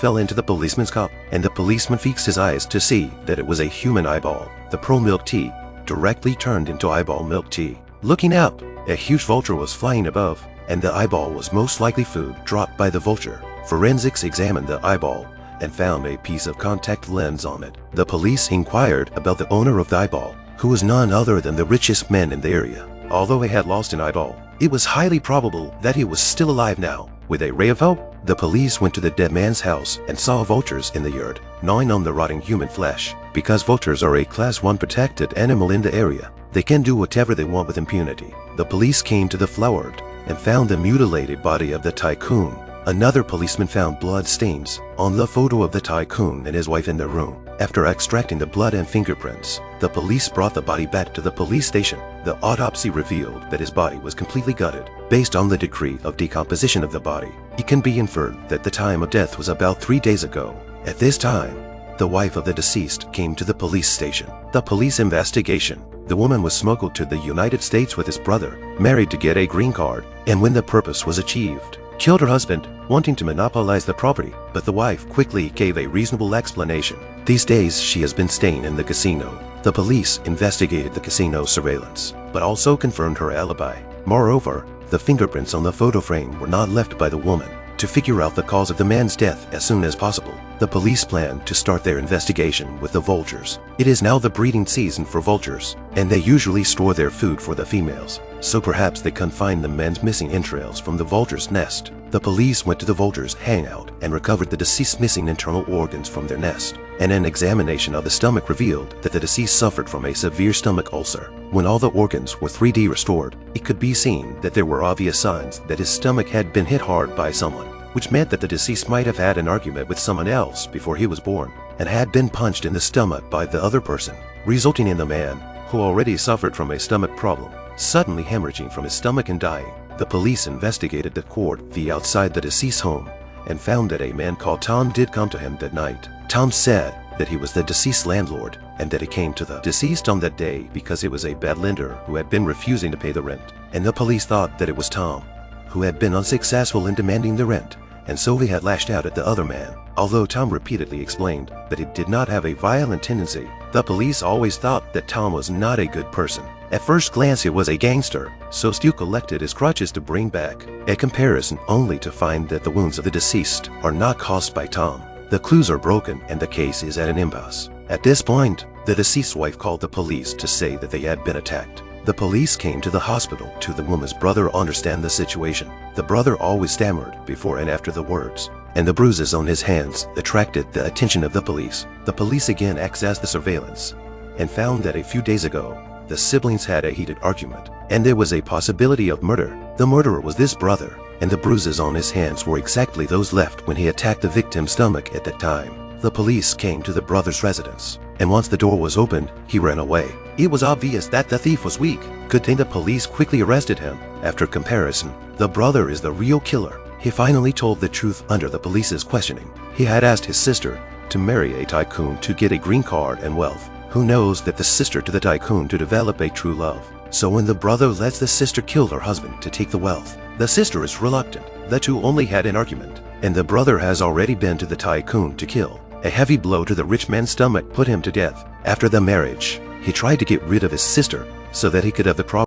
fell into the policeman's cup, and the policeman fixed his eyes to see that it was a human eyeball. The pearl milk tea directly turned into eyeball milk tea. Looking up, a huge vulture was flying above, and the eyeball was most likely food dropped by the vulture. Forensics examined the eyeball and found a piece of contact lens on it. The police inquired about the owner of the eyeball, who was none other than the richest man in the area. Although he had lost an eyeball, it was highly probable that he was still alive now. With a ray of hope, the police went to the dead man's house and saw vultures in the yard, gnawing on the rotting human flesh. Because vultures are a Class 1 protected animal in the area, they can do whatever they want with impunity. The police came to the flower yard and found the mutilated body of the tycoon. Another policeman found blood stains on the photo of the tycoon and his wife in their room. After extracting the blood and fingerprints, the police brought the body back to the police station. The autopsy revealed that his body was completely gutted. Based on the degree of decomposition of the body, it can be inferred that the time of death was about 3 days ago. At this time, the wife of the deceased came to the police station. The police investigation: the woman was smuggled to the United States with his brother, married to get a green card, and when the purpose was achieved, killed her husband, wanting to monopolize the property, but the wife quickly gave a reasonable explanation. These days, she has been staying in the casino. The police investigated the casino surveillance, but also confirmed her alibi. Moreover, the fingerprints on the photo frame were not left by the woman. To figure out the cause of the man's death as soon as possible, the police planned to start their investigation with the vultures. It is now the breeding season for vultures, and they usually store their food for the females, so perhaps they can find the men's missing entrails from the vulture's nest. The police went to the vulture's hangout and recovered the deceased's missing internal organs from their nest, and an examination of the stomach revealed that the deceased suffered from a severe stomach ulcer. When all the organs were 3D restored, it could be seen that there were obvious signs that his stomach had been hit hard by someone, which meant that the deceased might have had an argument with someone else before he was born and had been punched in the stomach by the other person, resulting in the man, who already suffered from a stomach problem, suddenly hemorrhaging from his stomach and dying. The police investigated the court via outside the deceased's home and found that a man called Tom did come to him that night. Tom said that he was the deceased's landlord and that he came to the deceased on that day because he was a bad lender who had been refusing to pay the rent, and the police thought that it was Tom who had been unsuccessful in demanding the rent, and so he had lashed out at the other man. Although Tom repeatedly explained that he did not have a violent tendency, the police always thought that Tom was not a good person. At first glance, he was a gangster, so Stu collected his crutches to bring back a comparison, only to find that the wounds of the deceased are not caused by Tom. The clues are broken and the case is at an impasse. At this point, the deceased's wife called the police to say that they had been attacked. The police came to the hospital to the woman's brother understand the situation. The brother always stammered before and after the words, and the bruises on his hands attracted the attention of the police. The police again accessed the surveillance and found that a few days ago, the siblings had a heated argument, and there was a possibility of murder. The murderer was this brother, and the bruises on his hands were exactly those left when he attacked the victim's stomach at that time. The police came to the brother's residence, and once the door was opened, he ran away. It was obvious that the thief was weak. Good thing the police quickly arrested him. After comparison, the brother is the real killer. He finally told the truth under the police's questioning. He had asked his sister to marry a tycoon to get a green card and wealth. Who knows that the sister to the tycoon to develop a true love? So when the brother lets the sister kill her husband to take the wealth, the sister is reluctant. The two only had an argument, and the brother has already been to the tycoon to kill. A heavy blow to the rich man's stomach put him to death. After the marriage, he tried to get rid of his sister so that he could have the property.